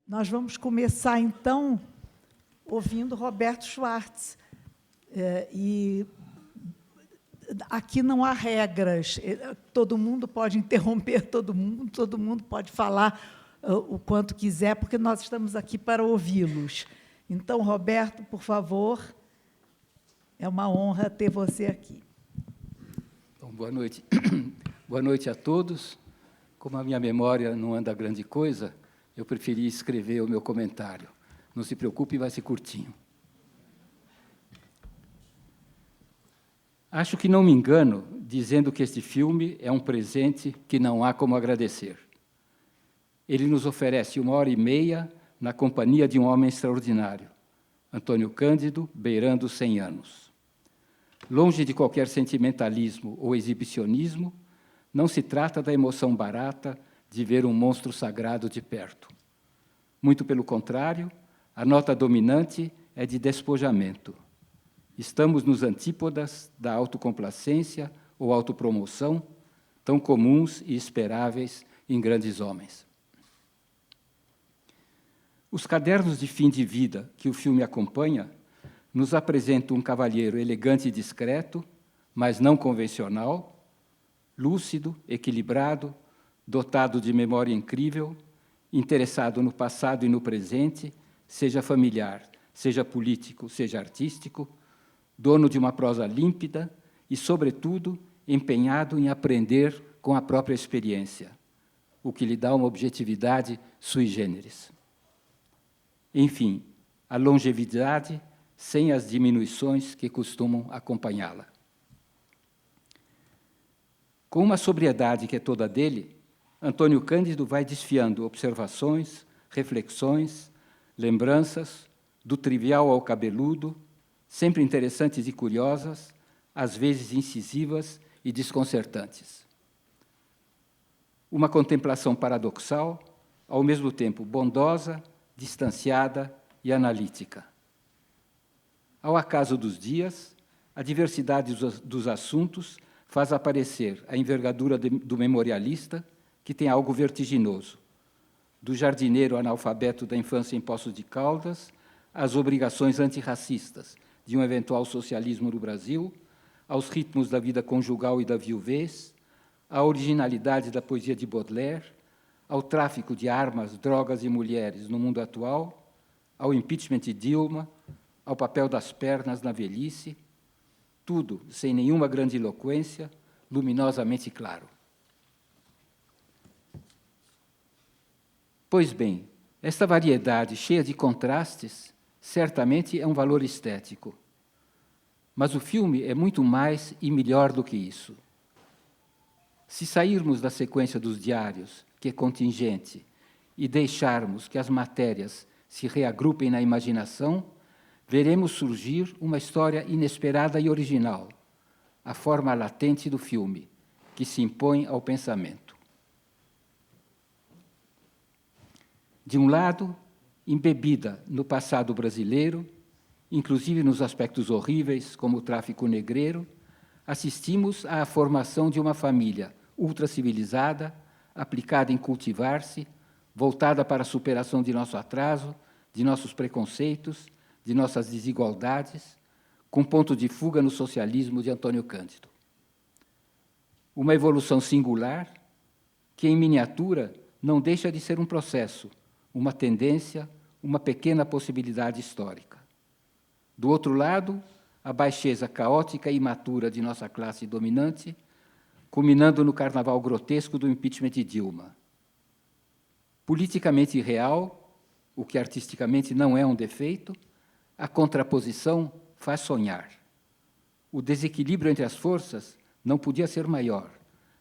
Nós vamos começar, então, ouvindo Roberto Schwartz. E aqui não há regras, todo mundo pode interromper todo mundo pode falar o quanto quiser, porque nós estamos aqui para ouvi-los. Então, Roberto, por favor, é uma honra ter você aqui. Bom, boa noite. Boa noite a todos. Como a minha memória não anda grande coisa, eu preferi escrever o meu comentário. Não se preocupe, vai ser curtinho. Acho que não me engano dizendo que este filme é um presente que não há como agradecer. Ele nos oferece 1h30 na companhia de um homem extraordinário, Antônio Cândido, beirando 100 anos. Longe de qualquer sentimentalismo ou exibicionismo, não se trata da emoção barata de ver um monstro sagrado de perto. Muito pelo contrário, a nota dominante é de despojamento. Estamos nos antípodas da autocomplacência ou autopromoção, tão comuns e esperáveis em grandes homens. Os cadernos de fim de vida que o filme acompanha nos apresentam um cavalheiro elegante e discreto, mas não convencional, lúcido, equilibrado, dotado de memória incrível, interessado no passado e no presente, seja familiar, seja político, seja artístico, dono de uma prosa límpida e, sobretudo, empenhado em aprender com a própria experiência, o que lhe dá uma objetividade sui generis. Enfim, a longevidade sem as diminuições que costumam acompanhá-la. Com uma sobriedade que é toda dele, Antônio Cândido vai desfiando observações, reflexões, lembranças, do trivial ao cabeludo, sempre interessantes e curiosas, às vezes incisivas e desconcertantes. Uma contemplação paradoxal, ao mesmo tempo bondosa, distanciada e analítica. Ao acaso dos dias, a diversidade dos assuntos faz aparecer a envergadura do memorialista, que tem algo vertiginoso, do jardineiro analfabeto da infância em Poços de Caldas, às obrigações antirracistas de um eventual socialismo no Brasil, aos ritmos da vida conjugal e da viuvez, à originalidade da poesia de Baudelaire, ao tráfico de armas, drogas e mulheres no mundo atual, ao impeachment de Dilma, ao papel das pernas na velhice, tudo sem nenhuma grandiloquência, luminosamente claro. Pois bem, esta variedade cheia de contrastes certamente é um valor estético. Mas o filme é muito mais e melhor do que isso. Se sairmos da sequência dos diários, que é contingente, e deixarmos que as matérias se reagrupem na imaginação, veremos surgir uma história inesperada e original, a forma latente do filme, que se impõe ao pensamento. De um lado, embebida no passado brasileiro, inclusive nos aspectos horríveis, como o tráfico negreiro, assistimos à formação de uma família ultracivilizada, aplicada em cultivar-se, voltada para a superação de nosso atraso, de nossos preconceitos, de nossas desigualdades, com ponto de fuga no socialismo de Antônio Cândido. Uma evolução singular que, em miniatura, não deixa de ser um processo, uma tendência, uma pequena possibilidade histórica. Do outro lado, a baixeza caótica e imatura de nossa classe dominante, culminando no carnaval grotesco do impeachment de Dilma. Politicamente irreal, o que artisticamente não é um defeito, a contraposição faz sonhar. O desequilíbrio entre as forças não podia ser maior,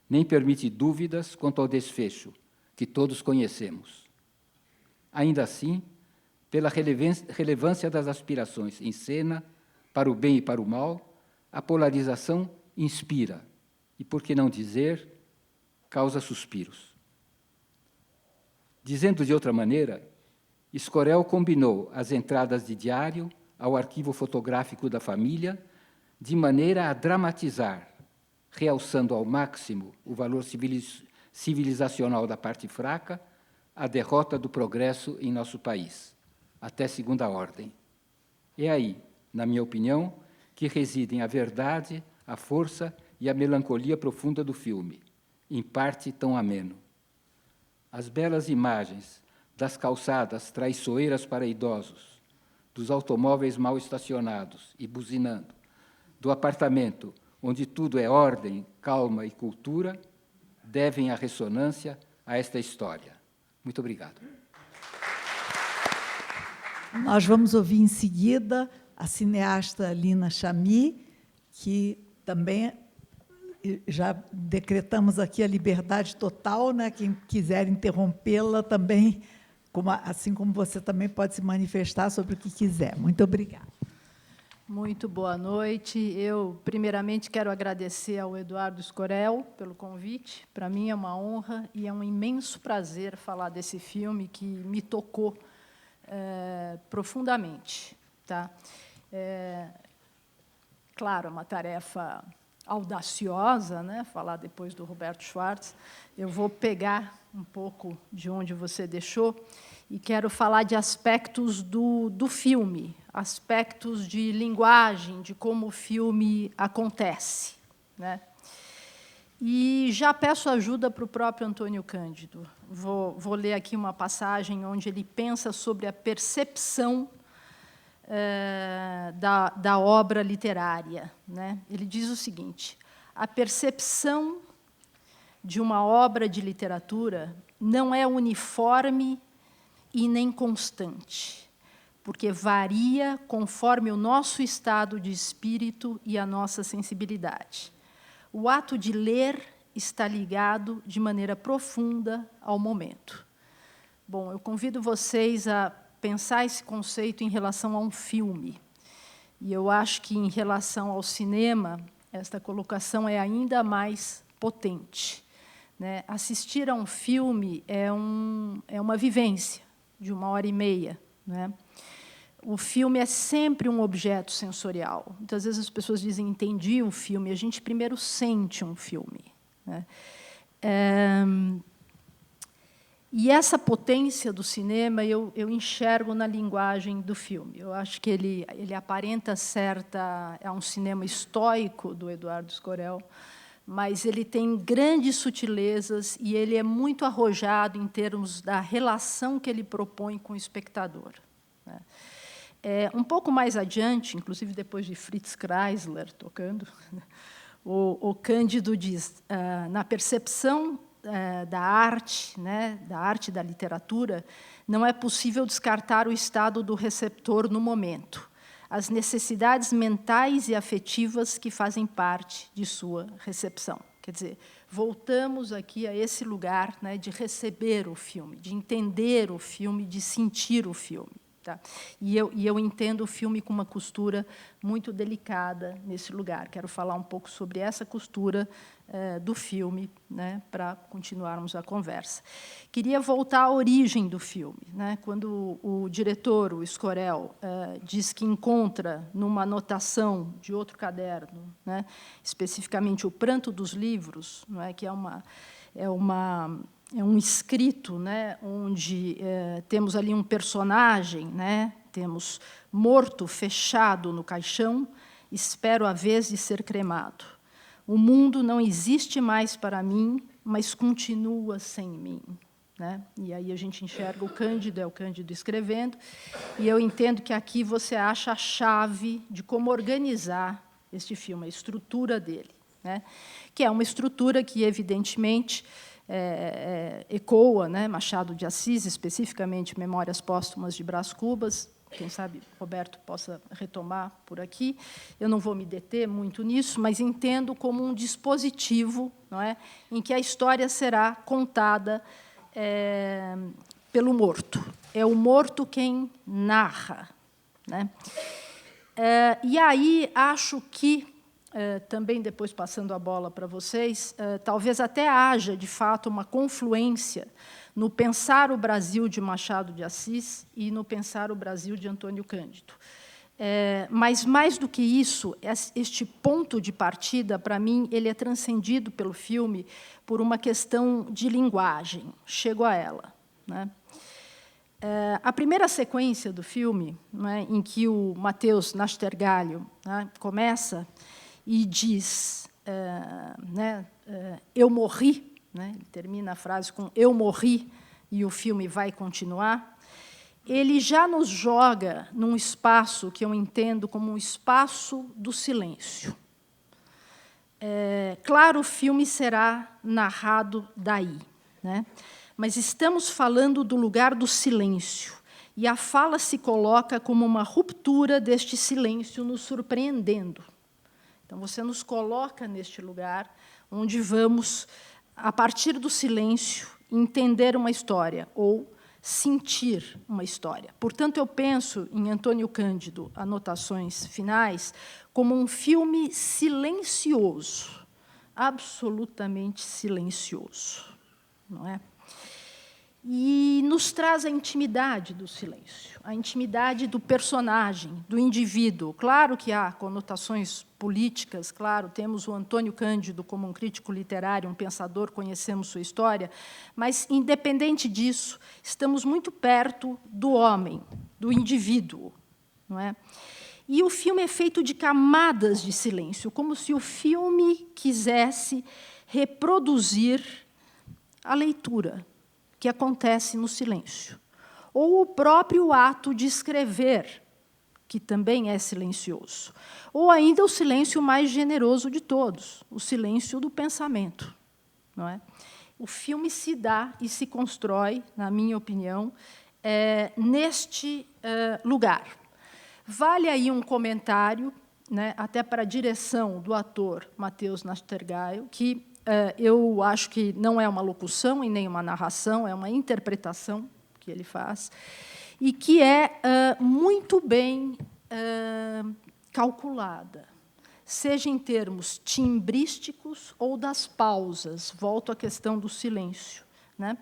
nem permite dúvidas quanto ao desfecho, que todos conhecemos. Ainda assim, pela relevância das aspirações em cena, para o bem e para o mal, a polarização inspira, e, por que não dizer, causa suspiros. Dizendo de outra maneira, Escorel combinou as entradas de diário ao arquivo fotográfico da família de maneira a dramatizar, realçando ao máximo o valor civilizacional da parte fraca, a derrota do progresso em nosso país, até segunda ordem. É aí, na minha opinião, que residem a verdade, a força e a melancolia profunda do filme, em parte tão ameno. As belas imagens das calçadas traiçoeiras para idosos, dos automóveis mal estacionados e buzinando, do apartamento onde tudo é ordem, calma e cultura, devem a ressonância a esta história. Muito obrigado. Nós vamos ouvir em seguida a cineasta Lina Chamy, que também já decretamos aqui a liberdade total, né? Quem quiser interrompê-la também, assim como você também pode se manifestar sobre o que quiser. Muito obrigada. Muito boa noite. Eu, primeiramente, quero agradecer ao Eduardo Escorel pelo convite. Para mim é uma honra e é um imenso prazer falar desse filme que me tocou profundamente. Tá? Claro, é uma tarefa audaciosa, né? Falar depois do Roberto Schwartz. Eu vou pegar um pouco de onde você deixou e quero falar de aspectos do filme, aspectos de linguagem, de como o filme acontece, né? E já peço ajuda para o próprio Antônio Cândido. Vou ler aqui uma passagem onde ele pensa sobre a percepção da obra literária, né? Ele diz o seguinte: a percepção de uma obra de literatura não é uniforme e nem constante, porque varia conforme o nosso estado de espírito e a nossa sensibilidade. O ato de ler está ligado de maneira profunda ao momento. Bom, eu convido vocês a pensar esse conceito em relação a um filme. E eu acho que, em relação ao cinema, esta colocação é ainda mais potente, né? Assistir a um filme é uma vivência de 1h30, né? O filme é sempre um objeto sensorial. Muitas vezes as pessoas dizem, entendi um filme. A gente primeiro sente um filme, né? E essa potência do cinema eu enxergo na linguagem do filme. Eu acho que ele aparenta certa... É um cinema estoico, do Eduardo Escorel, mas ele tem grandes sutilezas e ele é muito arrojado em termos da relação que ele propõe com o espectador, né? Um pouco mais adiante, inclusive depois de Fritz Kreisler tocando, o Cândido diz, na percepção da arte, né, da arte da literatura, não é possível descartar o estado do receptor no momento, as necessidades mentais e afetivas que fazem parte de sua recepção. Quer dizer, voltamos aqui a esse lugar, né, de receber o filme, de entender o filme, de sentir o filme. Tá? E eu entendo o filme com uma costura muito delicada nesse lugar. Quero falar um pouco sobre essa costura do filme, né, para continuarmos a conversa. Queria voltar à origem do filme, né? Quando o diretor, o Escorel, diz que encontra numa anotação de outro caderno, né, especificamente O Pranto dos Livros, não é, que é um escrito, né, onde temos ali um personagem, né, temos morto, fechado no caixão, espero a vez de ser cremado. O mundo não existe mais para mim, mas continua sem mim, né? E aí a gente enxerga o Cândido, é o Cândido escrevendo, e eu entendo que aqui você acha a chave de como organizar este filme, a estrutura dele, né? Que é uma estrutura que, evidentemente, ecoa, né, Machado de Assis, especificamente Memórias Póstumas de Brás Cubas. Quem sabe Roberto possa retomar por aqui. Eu não vou me deter muito nisso, mas entendo como um dispositivo, não é, em que a história será contada pelo morto. É o morto quem narra, né? E aí acho que também, depois passando a bola para vocês, talvez até haja, de fato, uma confluência no pensar o Brasil de Machado de Assis e no pensar o Brasil de Antônio Cândido. Mas, mais do que isso, este ponto de partida, para mim, ele é transcendido pelo filme por uma questão de linguagem. Chego a ela, né? A primeira sequência do filme, né, em que o Matheus Nastergalho, né, começa e diz, né, eu morri, né, ele termina a frase com eu morri, e o filme vai continuar, ele já nos joga num espaço que eu entendo como um espaço do silêncio. Claro, o filme será narrado daí, né? Mas estamos falando do lugar do silêncio, e a fala se coloca como uma ruptura deste silêncio nos surpreendendo. Então, você nos coloca neste lugar onde vamos, a partir do silêncio, entender uma história, ou sentir uma história. Portanto, eu penso em Antônio Cândido, Anotações Finais, como um filme silencioso, absolutamente silencioso, não é? E nos traz a intimidade do silêncio, a intimidade do personagem, do indivíduo. Claro que há conotações políticas, claro, temos o Antônio Cândido como um crítico literário, um pensador, conhecemos sua história, mas, independente disso, estamos muito perto do homem, do indivíduo, não é? E o filme é feito de camadas de silêncio, como se o filme quisesse reproduzir a leitura que acontece no silêncio, ou o próprio ato de escrever, que também é silencioso, ou ainda o silêncio mais generoso de todos, o silêncio do pensamento, não é? O filme se dá e se constrói, na minha opinião, neste lugar. Vale aí um comentário, né, até para a direção do ator Matheus Nastergalho, que eu acho que não é uma locução e nem uma narração, é uma interpretação que ele faz, e que é muito bem calculada, seja em termos timbrísticos ou das pausas, volto à questão do silêncio, né?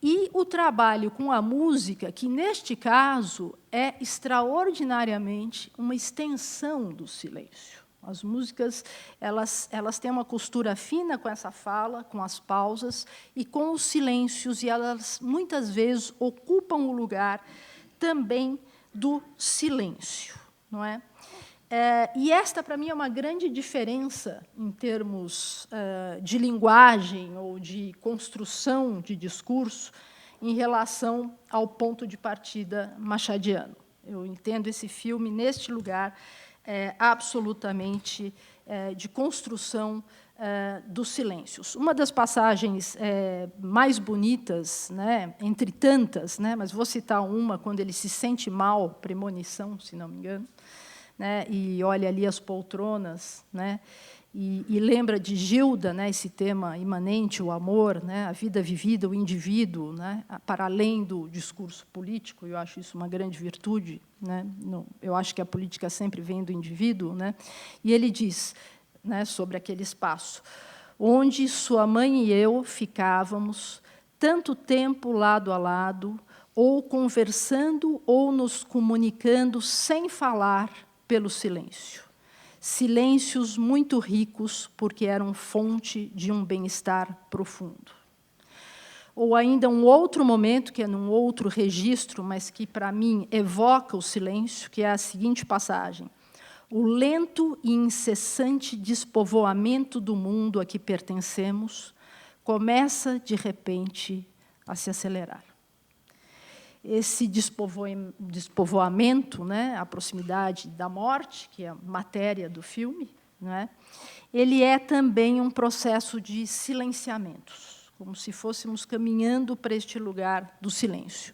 E o trabalho com a música, que, neste caso, é extraordinariamente uma extensão do silêncio. As músicas elas têm uma costura fina com essa fala, com as pausas e com os silêncios, e elas, muitas vezes, ocupam o lugar também do silêncio, não é? E esta, para mim, é uma grande diferença em termos de linguagem ou de construção de discurso em relação ao ponto de partida machadiano. Eu entendo esse filme, neste lugar, absolutamente de construção dos silêncios. Uma das passagens mais bonitas, né, entre tantas, né, mas vou citar uma, quando ele se sente mal, premonição, se não me engano, né, e olha ali as poltronas, né, e lembra de Gilda, né, esse tema imanente, o amor, né, a vida vivida, o indivíduo, né, para além do discurso político. Eu acho isso uma grande virtude, né? Eu acho que a política sempre vem do indivíduo, né? E ele diz, né, sobre aquele espaço onde sua mãe e eu ficávamos tanto tempo lado a lado, ou conversando ou nos comunicando sem falar, pelo silêncio. Silêncios muito ricos, porque eram fonte de um bem-estar profundo. Ou ainda um outro momento, que é num outro registro, mas que, para mim, evoca o silêncio, que é a seguinte passagem: o lento e incessante despovoamento do mundo a que pertencemos começa, de repente, a se acelerar. Esse despovoamento, né, a proximidade da morte, que é a matéria do filme, né, ele é também um processo de silenciamentos, como se fôssemos caminhando para este lugar do silêncio.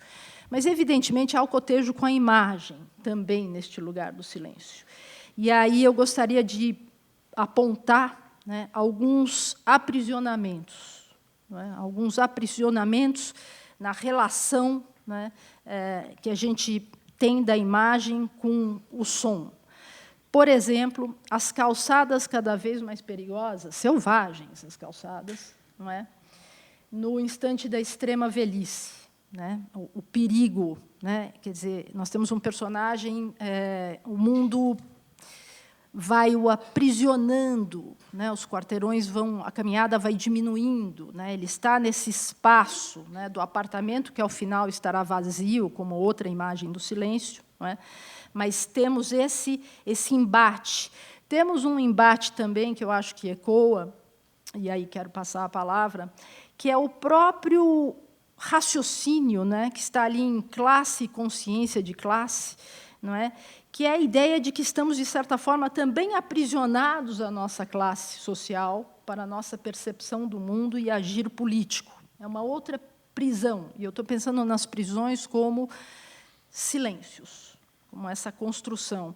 Mas, evidentemente, há o cotejo com a imagem, também neste lugar do silêncio. E aí eu gostaria de apontar, né, alguns aprisionamentos, né, na relação, né, que a gente tem da imagem com o som. Por exemplo, as calçadas cada vez mais perigosas, selvagens as calçadas, não é? No instante da extrema velhice, né? O perigo, né? Quer dizer, nós temos um personagem, o mundo vai o aprisionando né, os quarteirões a caminhada vai diminuindo, né, ele está nesse espaço, né, do apartamento que ao final estará vazio, como outra imagem do silêncio, né, mas temos esse embate. Temos um embate também que eu acho que ecoa, e aí quero passar a palavra, que é o próprio raciocínio, né, que está ali em classe e consciência de classe, não é? Que é a ideia de que estamos, de certa forma, também aprisionados à nossa classe social para a nossa percepção do mundo e agir político. É uma outra prisão, e eu estou pensando nas prisões como silêncios, como essa construção.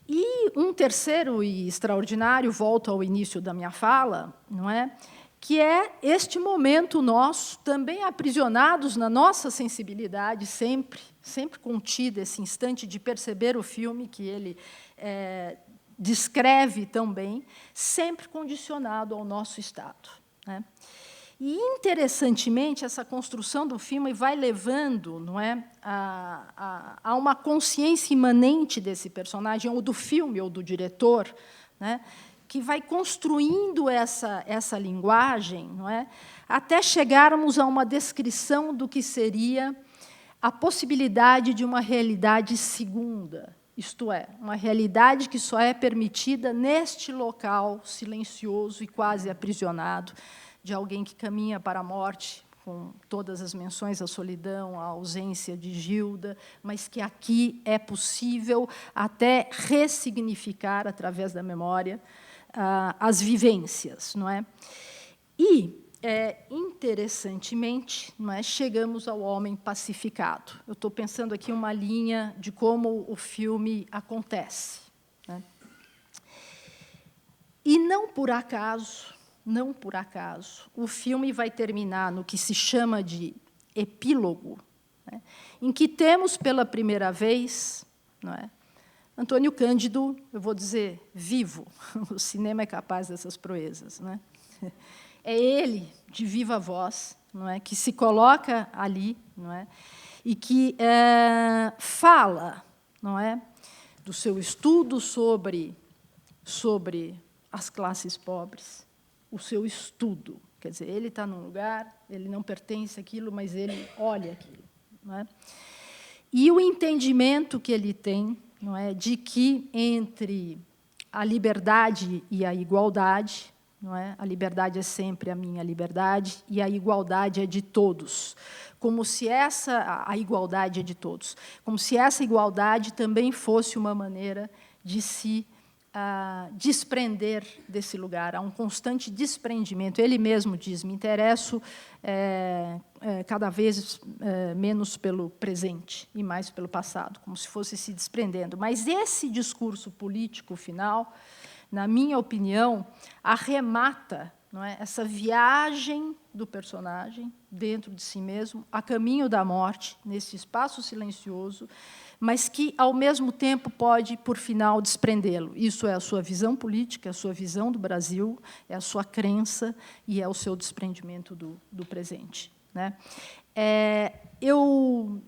E um terceiro e extraordinário, volto ao início da minha fala, não é? Que é este momento nosso, também aprisionados na nossa sensibilidade, sempre contida, esse instante de perceber o filme que ele descreve tão bem, sempre condicionado ao nosso estado, né? E, interessantemente, essa construção do filme vai levando, não é, a uma consciência imanente desse personagem, ou do filme, ou do diretor, né, que vai construindo essa linguagem, não é, até chegarmos a uma descrição do que seria a possibilidade de uma realidade segunda, isto é, uma realidade que só é permitida neste local silencioso e quase aprisionado, de alguém que caminha para a morte, com todas as menções à solidão, à ausência de Gilda, mas que aqui é possível até ressignificar, através da memória, as vivências, não é? E, interessantemente, não é, chegamos ao homem pacificado. Eu estou pensando aqui uma linha de como o filme acontece, né? E não por acaso, o filme vai terminar no que se chama de epílogo, né, em que temos, pela primeira vez, não é, Antônio Cândido, eu vou dizer, vivo. O cinema é capaz dessas proezas, né? É ele, de viva voz, não é, que se coloca ali, não é, e que fala, não é, do seu estudo sobre as classes pobres, o seu estudo. Quer dizer, ele está num lugar, ele não pertence àquilo, mas ele olha aquilo, não é? E o entendimento que ele tem, não é, de que entre a liberdade e a igualdade, não é, a liberdade é sempre a minha liberdade e a igualdade é de todos, como se a igualdade é de todos, como se essa igualdade também fosse uma maneira de se desprender desse lugar. Há um constante desprendimento. Ele mesmo diz, me interesso cada vez menos pelo presente e mais pelo passado, como se fosse se desprendendo. Mas esse discurso político final, na minha opinião, arremata, não é, essa viagem do personagem dentro de si mesmo, a caminho da morte, nesse espaço silencioso, mas que, ao mesmo tempo, pode, por final, desprendê-lo. Isso é a sua visão política, a sua visão do Brasil, é a sua crença e é o seu desprendimento do presente, né? Eu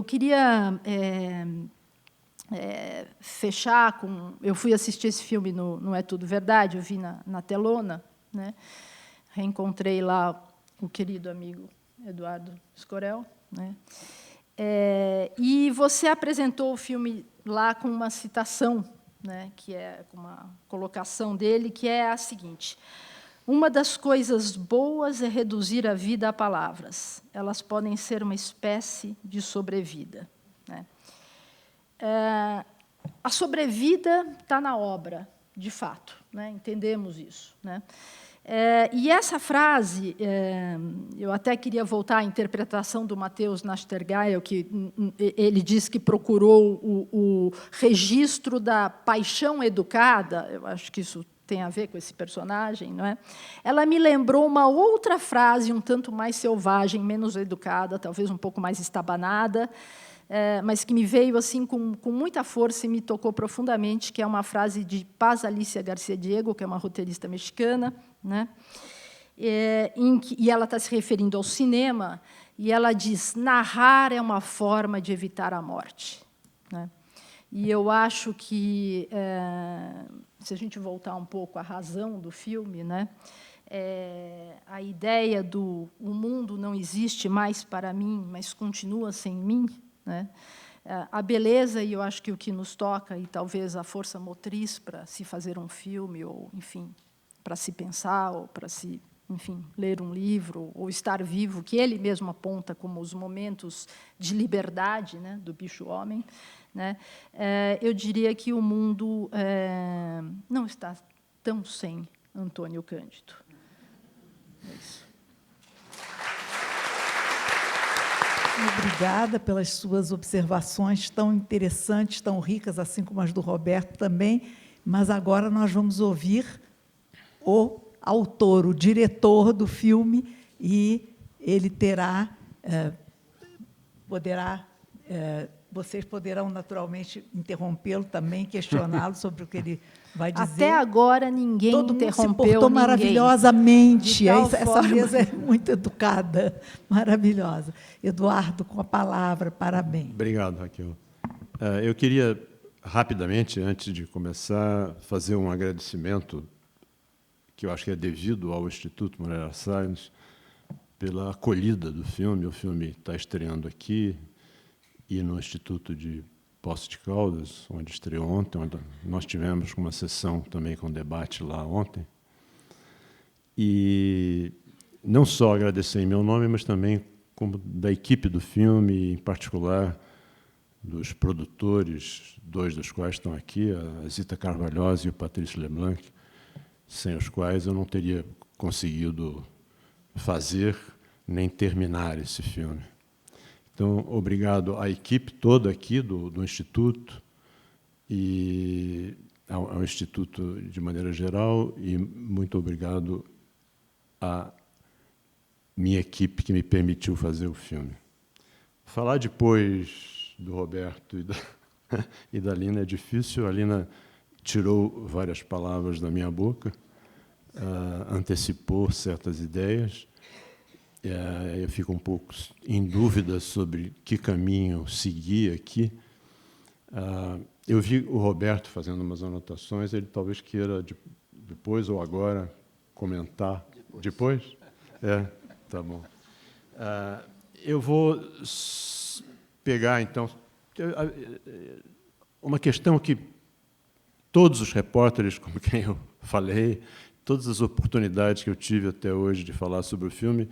queria fechar com... Eu fui assistir esse filme no Não É Tudo Verdade, eu vi na telona, né? Reencontrei lá o querido amigo Eduardo Escorel, né? E você apresentou o filme lá com uma citação, né, que é uma colocação dele, que é a seguinte: uma das coisas boas é reduzir a vida a palavras. Elas podem ser uma espécie de sobrevida, né? A sobrevida está na obra, de fato, né? Entendemos isso, né? E essa frase, eu até queria voltar à interpretação do Matheus Nachtergaele, que ele diz que procurou o registro da paixão educada, eu acho que isso tem a ver com esse personagem, não é? Ela me lembrou uma outra frase, um tanto mais selvagem, menos educada, talvez um pouco mais estabanada, mas que me veio assim com muita força e me tocou profundamente, que é uma frase de Paz Alicia Garcia Diego, que é uma roteirista mexicana, né? E ela está se referindo ao cinema, e ela diz: narrar é uma forma de evitar a morte, né? E eu acho que, se a gente voltar um pouco à razão do filme, né, a ideia do o mundo não existe mais para mim, mas continua sem mim, né, a beleza, e eu acho que o que nos toca, e talvez a força motriz para se fazer um filme, ou, enfim, para se pensar, ou para se, enfim, ler um livro, ou estar vivo, que ele mesmo aponta como os momentos de liberdade, né, do bicho-homem, né, eu diria que o mundo não está tão sem Antônio Cândido. É isso. Obrigada pelas suas observações tão interessantes, tão ricas, assim como as do Roberto também. Mas agora nós vamos ouvir o autor, o diretor do filme, e ele vocês poderão naturalmente interrompê-lo também, questioná-lo sobre o que ele vai dizer. Até agora ninguém Todo mundo interrompeu se portou ninguém. maravilhosamente. De tal Essa forma. mesa é muito educada, maravilhosa. Eduardo, com a palavra, parabéns. Obrigado, Raquel. Eu queria, rapidamente, antes de começar, fazer um agradecimento, que eu acho que é devido ao Instituto Moreira Salles, pela acolhida do filme. O filme está estreando aqui e no Instituto de Poços de Caldas, onde estreou ontem, onde nós tivemos uma sessão também com debate lá ontem. E não só agradecer em meu nome, mas também como da equipe do filme, em particular dos produtores, dois dos quais estão aqui, a Zita Carvalhosa e o Patrício Leblanc, sem os quais eu não teria conseguido fazer nem terminar esse filme. Então, obrigado à equipe toda aqui do Instituto e ao Instituto de maneira geral, e muito obrigado à minha equipe que me permitiu fazer o filme. Falar depois do Roberto e da Lina é difícil. A Lina tirou várias palavras da minha boca, antecipou certas ideias. Eu fico um pouco em dúvida sobre que caminho seguir aqui. Eu vi o Roberto fazendo umas anotações, ele talvez queira, depois ou agora, comentar. Depois? Tá bom. Eu vou pegar, então, uma questão que todos os repórteres com quem eu falei, todas as oportunidades que eu tive até hoje de falar sobre o filme,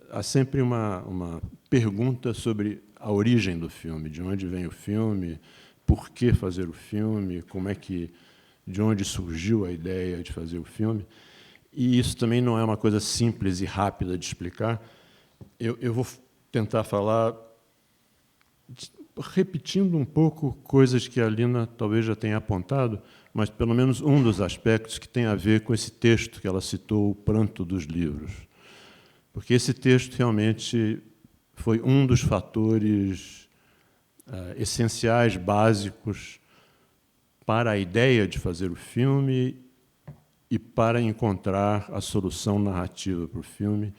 há sempre uma pergunta sobre a origem do filme, de onde vem o filme, por que fazer o filme, de onde surgiu a ideia de fazer o filme. E isso também não é uma coisa simples e rápida de explicar. Eu vou tentar falar repetindo um pouco coisas que a Lina talvez já tenha apontado, mas pelo menos um dos aspectos que tem a ver com esse texto que ela citou, O Pranto dos Livros. Porque esse texto realmente foi um dos fatores essenciais, básicos, para a ideia de fazer o filme e para encontrar a solução narrativa para o filme,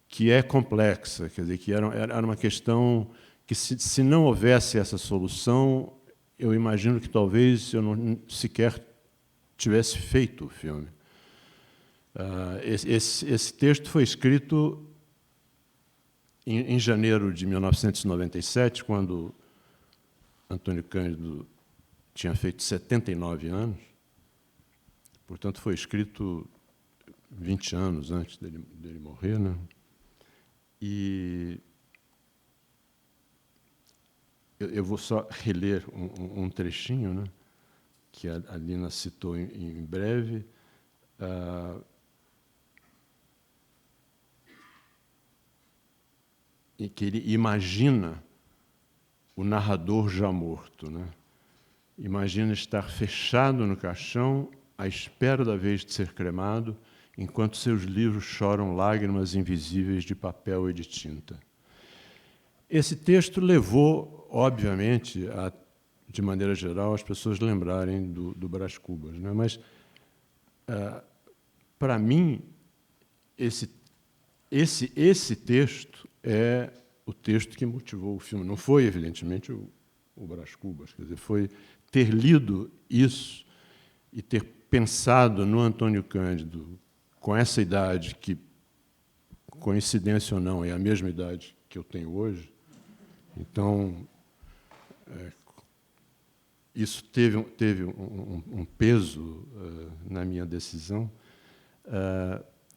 que é complexa, quer dizer, que era uma questão que, se não houvesse essa solução, eu imagino que talvez eu não sequer tivesse feito o filme. Esse texto foi escrito em janeiro de 1997, quando Antônio Cândido tinha feito 79 anos. Portanto, foi escrito 20 anos antes dele morrer, né? E eu vou só reler um trechinho, né, que a Lina citou em breve. E que ele imagina o narrador já morto, né? Imagina estar fechado no caixão, à espera da vez de ser cremado, enquanto seus livros choram lágrimas invisíveis de papel e de tinta. Esse texto levou, obviamente, de maneira geral, as pessoas lembrarem do Brás Cubas, né? Mas, para mim, esse texto é o texto que motivou o filme. Não foi, evidentemente, o Brás Cubas. Quer dizer, foi ter lido isso e ter pensado no Antônio Cândido com essa idade, que, coincidência ou não, é a mesma idade que eu tenho hoje. Então, isso teve um peso na minha decisão.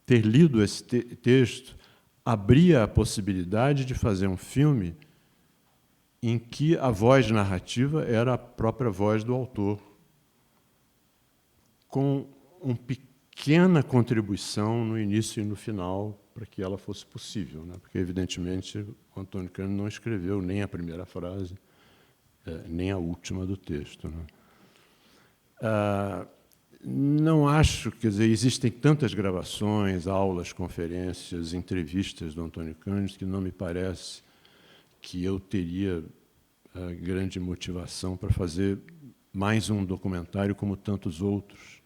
Ter lido esse texto abria a possibilidade de fazer um filme em que a voz narrativa era a própria voz do autor, com uma pequena contribuição no início e no final para que ela fosse possível, né? Porque, evidentemente, o Antônio Cândido não escreveu nem a primeira frase, nem a última do texto, né? Não acho, quer dizer, existem tantas gravações, aulas, conferências, entrevistas do Antônio Cândido, que não me parece que eu teria grande motivação para fazer mais um documentário como tantos outros,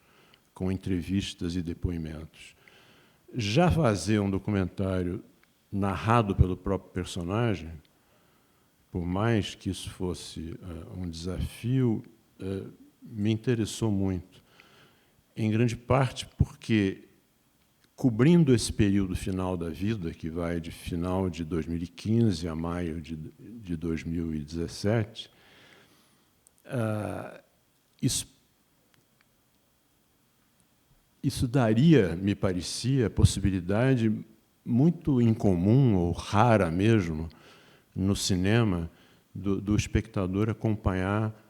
com entrevistas e depoimentos. Já fazer um documentário narrado pelo próprio personagem, por mais que isso fosse um desafio, me interessou muito, em grande parte porque, cobrindo esse período final da vida, que vai de final de 2015 a maio de 2017, isso daria, me parecia, a possibilidade muito incomum, ou rara mesmo, no cinema, do espectador acompanhar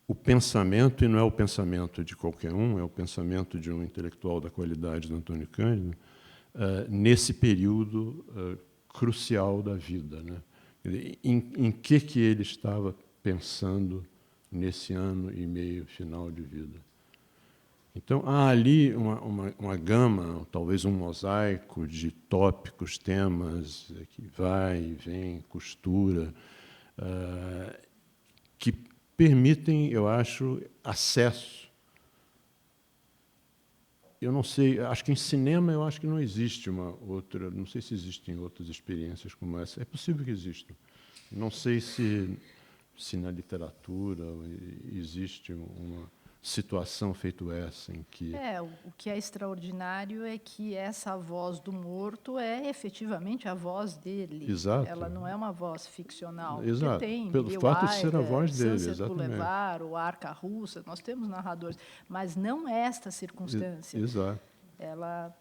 o pensamento, e não é o pensamento de qualquer um, é o pensamento de um intelectual da qualidade do Antônio Cândido, nesse período crucial da vida, né? Em que ele estava pensando nesse ano e meio final de vida. Então, há ali uma gama, talvez um mosaico de tópicos, temas, que vai e vem, costura, que permitem, eu acho, acesso. Eu não sei, acho que em cinema eu acho que não existe uma outra, não sei se existem outras experiências como essa. É possível que existam. Não sei se na literatura existe uma situação feito essa em que... O que é extraordinário é que essa voz do morto é efetivamente a voz dele. Exato. Ela não é uma voz ficcional. Exato. Porque tem Pelo Bill fato de ser a Wyler, voz dele, Sunset exatamente. Boulevard, o Arca Russa, nós temos narradores, mas não esta circunstância. Exato. Ela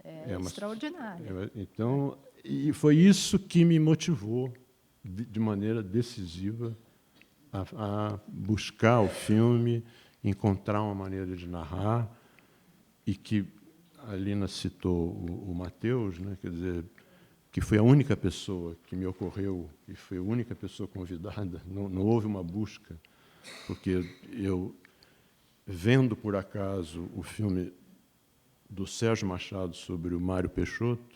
é extraordinária. Então, e foi isso que me motivou, de maneira decisiva, a buscar o filme, encontrar uma maneira de narrar, e que a Lina citou o Matheus, né, quer dizer, que foi a única pessoa que me ocorreu, e foi a única pessoa convidada, não houve uma busca, porque eu, vendo por acaso o filme do Sérgio Machado sobre o Mário Peixoto,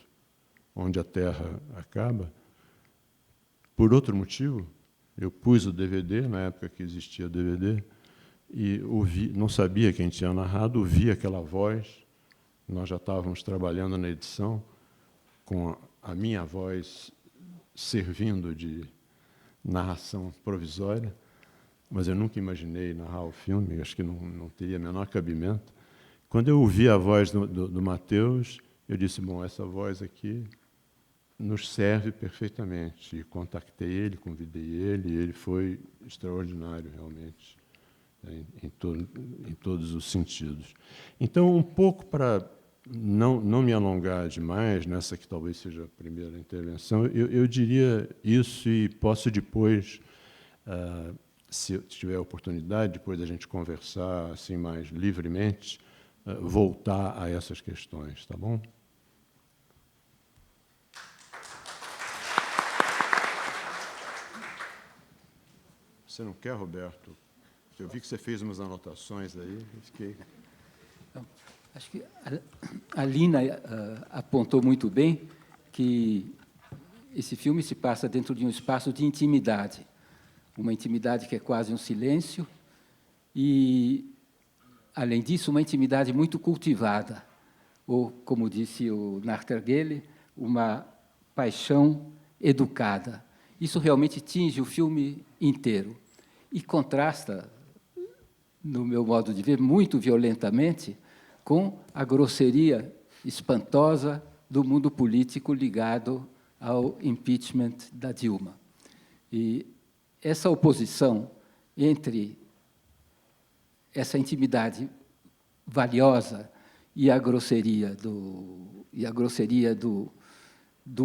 Onde a Terra Acaba, por outro motivo, eu pus o DVD, na época que existia DVD, e ouvi, não sabia quem tinha narrado, ouvi aquela voz, nós já estávamos trabalhando na edição, com a minha voz servindo de narração provisória, mas eu nunca imaginei narrar o filme, acho que não teria menor cabimento. Quando eu ouvi a voz do Matheus, eu disse, bom, essa voz aqui nos serve perfeitamente. E contactei ele, convidei ele, e ele foi extraordinário, realmente, em todos os sentidos. Então, um pouco para não me alongar demais, nessa que talvez seja a primeira intervenção, eu diria isso, e posso depois, se eu tiver a oportunidade, depois da gente conversar assim mais livremente, voltar a essas questões, tá bom? Você não quer, Roberto? Eu vi que você fez umas anotações aí, eu fiquei... Acho que a Lina apontou muito bem que esse filme se passa dentro de um espaço de intimidade, uma intimidade que é quase um silêncio e, além disso, uma intimidade muito cultivada, ou, como disse o Nachtergele, uma paixão educada. Isso realmente tinge o filme inteiro. e contrasta, no meu modo de ver, muito violentamente com a grosseria espantosa do mundo político ligado ao impeachment da Dilma. E essa oposição entre essa intimidade valiosa e a grosseria do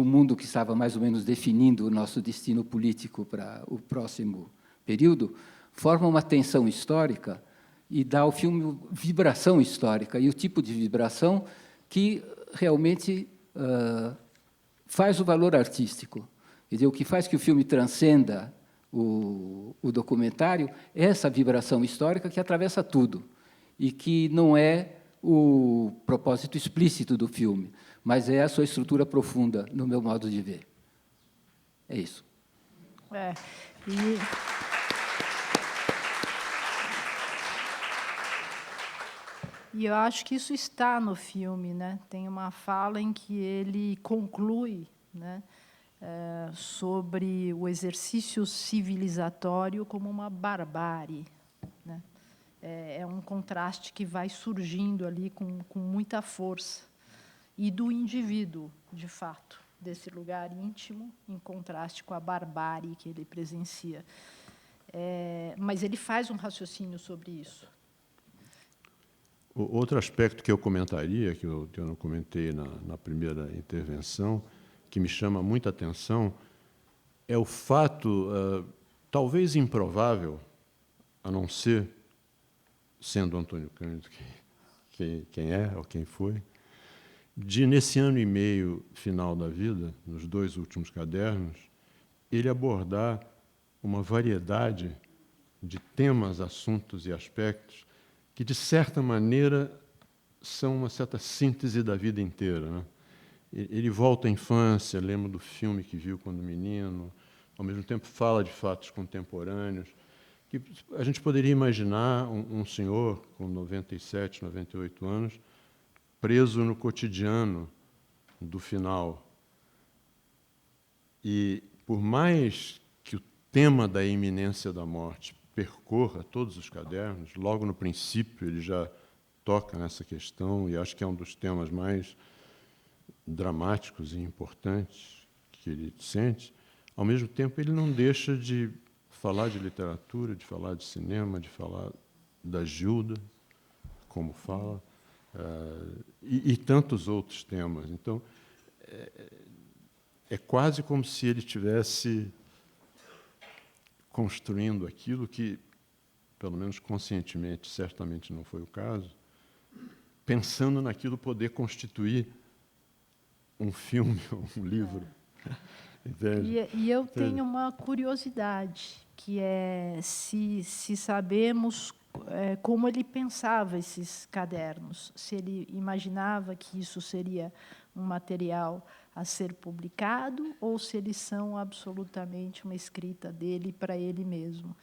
mundo que estava mais ou menos definindo o nosso destino político para o próximo período, forma uma tensão histórica e dá ao filme vibração histórica, e o tipo de vibração que realmente faz o valor artístico. Quer dizer, o que faz que o filme transcenda o documentário é essa vibração histórica que atravessa tudo, e que não é o propósito explícito do filme, mas é a sua estrutura profunda, no meu modo de ver. É isso. E eu acho que isso está no filme, né? Tem uma fala em que ele conclui, né, sobre o exercício civilizatório como uma barbárie, né? É um contraste que vai surgindo ali com muita força, e do indivíduo, de fato, desse lugar íntimo, em contraste com a barbárie que ele presencia. Mas ele faz um raciocínio sobre isso. Outro aspecto que eu comentaria, que eu não comentei na primeira intervenção, que me chama muita atenção, é o fato, talvez improvável, a não ser sendo Antônio Cândido quem é ou quem foi, de, nesse ano e meio final da vida, nos 2 últimos cadernos, ele abordar uma variedade de temas, assuntos e aspectos que, de certa maneira, são uma certa síntese da vida inteira, né? Ele volta à infância, lembra do filme que viu quando menino, ao mesmo tempo fala de fatos contemporâneos, que a gente poderia imaginar um senhor com 97, 98 anos, preso no cotidiano do final. E, por mais que o tema da iminência da morte percorra todos os cadernos, logo no princípio ele já toca nessa questão, e acho que é um dos temas mais dramáticos e importantes que ele sente, ao mesmo tempo ele não deixa de falar de literatura, de falar de cinema, de falar da Gilda, como fala, e tantos outros temas. Então, é quase como se ele estivesse construindo aquilo que, pelo menos conscientemente, certamente não foi o caso, pensando naquilo poder constituir um filme ou um livro. Entende? E eu tenho uma curiosidade, que é se sabemos como ele pensava esses cadernos, se ele imaginava que isso seria um material a ser publicado, ou se eles são absolutamente uma escrita dele para ele mesmo.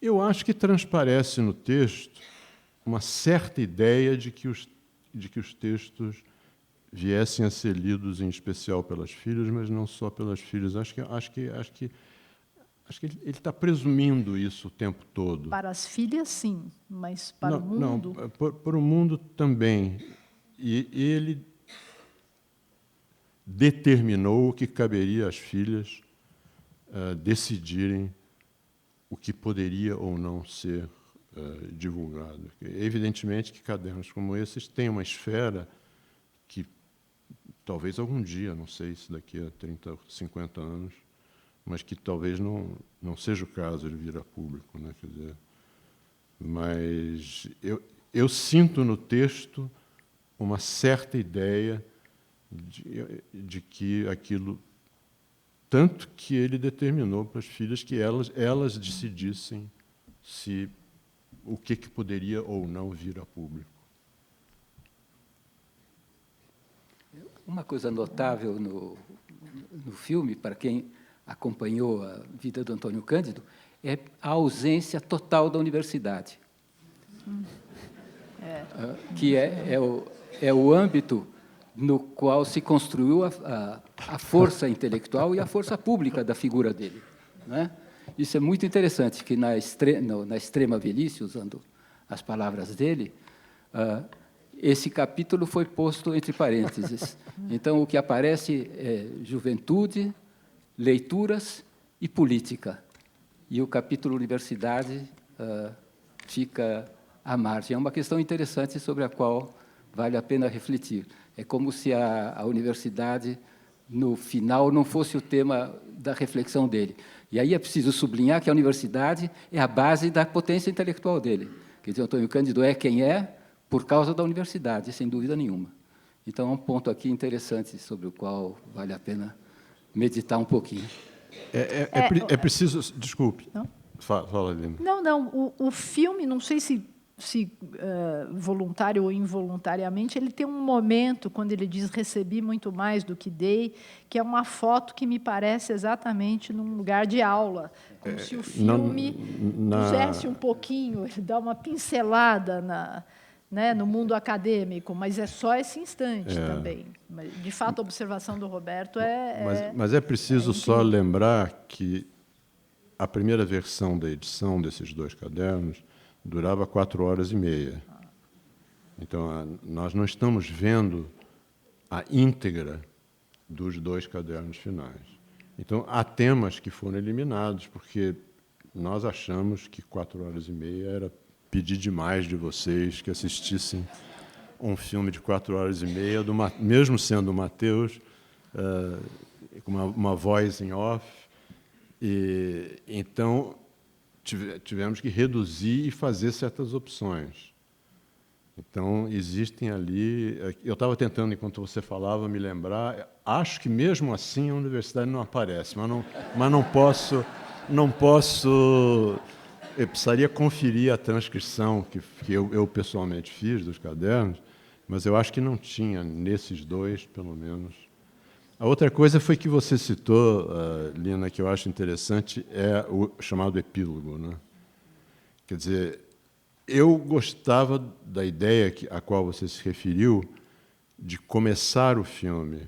Eu acho que transparece no texto uma certa ideia de que os textos viessem a ser lidos, em especial pelas filhas, mas não só pelas filhas. Acho que ele está presumindo isso o tempo todo. Para as filhas, sim, mas para o mundo... Não, para o mundo também. E ele determinou que caberia às filhas decidirem o que poderia ou não ser divulgado. Evidentemente que cadernos como esses têm uma esfera que talvez algum dia, não sei se daqui a 30, 50 anos, mas que talvez não seja o caso de vir a público, né? Quer dizer, mas eu sinto no texto uma certa ideia de que aquilo, tanto que ele determinou para as filhas que elas decidissem se o que poderia ou não vir a público. Uma coisa notável no filme, para quem acompanhou a vida do Antônio Cândido, é a ausência total da universidade, que é o âmbito no qual se construiu a força intelectual e a força pública da figura dele, né? Isso é muito interessante, que na extrema velhice, usando as palavras dele, esse capítulo foi posto entre parênteses. Então, o que aparece é juventude, leituras e política. E o capítulo universidade fica à margem. É uma questão interessante sobre a qual vale a pena refletir. É como se a universidade, no final, não fosse o tema da reflexão dele. E aí é preciso sublinhar que a universidade é a base da potência intelectual dele. Quer dizer, Antônio Cândido é quem é por causa da universidade, sem dúvida nenhuma. Então, é um ponto aqui interessante sobre o qual vale a pena meditar um pouquinho. É preciso... Desculpe. Não? Fala, Lina. Não. O filme, não sei se voluntário ou involuntariamente, ele tem um momento, quando ele diz recebi muito mais do que dei, que é uma foto que me parece exatamente num lugar de aula, como se o filme pusesse um pouquinho, dá uma pincelada no mundo acadêmico, mas é só esse instante também. De fato, a observação do Roberto Mas é preciso só lembrar que a primeira versão da edição desses 2 cadernos durava 4h30. Então, nós não estamos vendo a íntegra dos 2 cadernos finais. Então, há temas que foram eliminados, porque nós achamos que 4h30 era pedir demais de vocês que assistissem um filme de 4h30, mesmo sendo o Matheus, com uma voz em off. E, então, tivemos que reduzir e fazer certas opções. Então, existem ali... Eu estava tentando, enquanto você falava, me lembrar. Acho que, mesmo assim, a universidade não aparece, mas não posso... Eu precisaria conferir a transcrição que eu pessoalmente fiz dos cadernos, mas eu acho que não tinha, nesses 2, pelo menos. A outra coisa foi que você citou, Lina, que eu acho interessante, é o chamado epílogo, né? Quer dizer, eu gostava da ideia a qual você se referiu, de começar o filme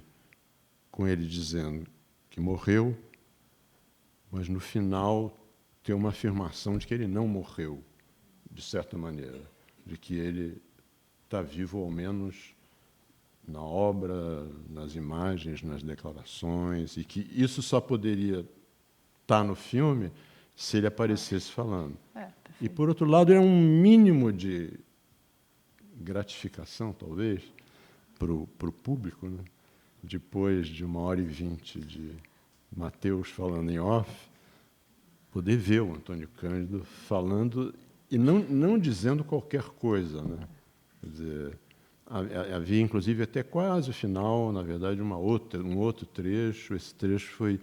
com ele dizendo que morreu, mas, no final, ter uma afirmação de que ele não morreu, de certa maneira, de que ele está vivo, ao menos, na obra, nas imagens, nas declarações, e que isso só poderia estar no filme se ele aparecesse falando. E, por outro lado, é um mínimo de gratificação, talvez, para o público, né? Depois de 1h20 de Matheus falando em off, poder ver o Antônio Cândido falando e não dizendo qualquer coisa, né? Quer dizer, havia, inclusive, até quase o final, na verdade, um outro trecho. Esse trecho foi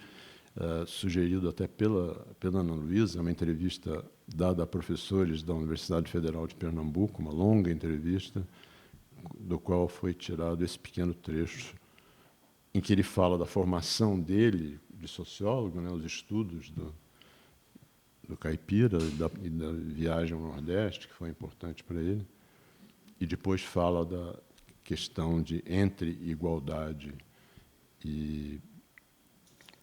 sugerido até pela Ana Luísa, uma entrevista dada a professores da Universidade Federal de Pernambuco, uma longa entrevista, do qual foi tirado esse pequeno trecho, em que ele fala da formação dele, de sociólogo, né, os estudos do Caipira e da viagem ao Nordeste, que foi importante para ele, e depois fala da questão de entre igualdade e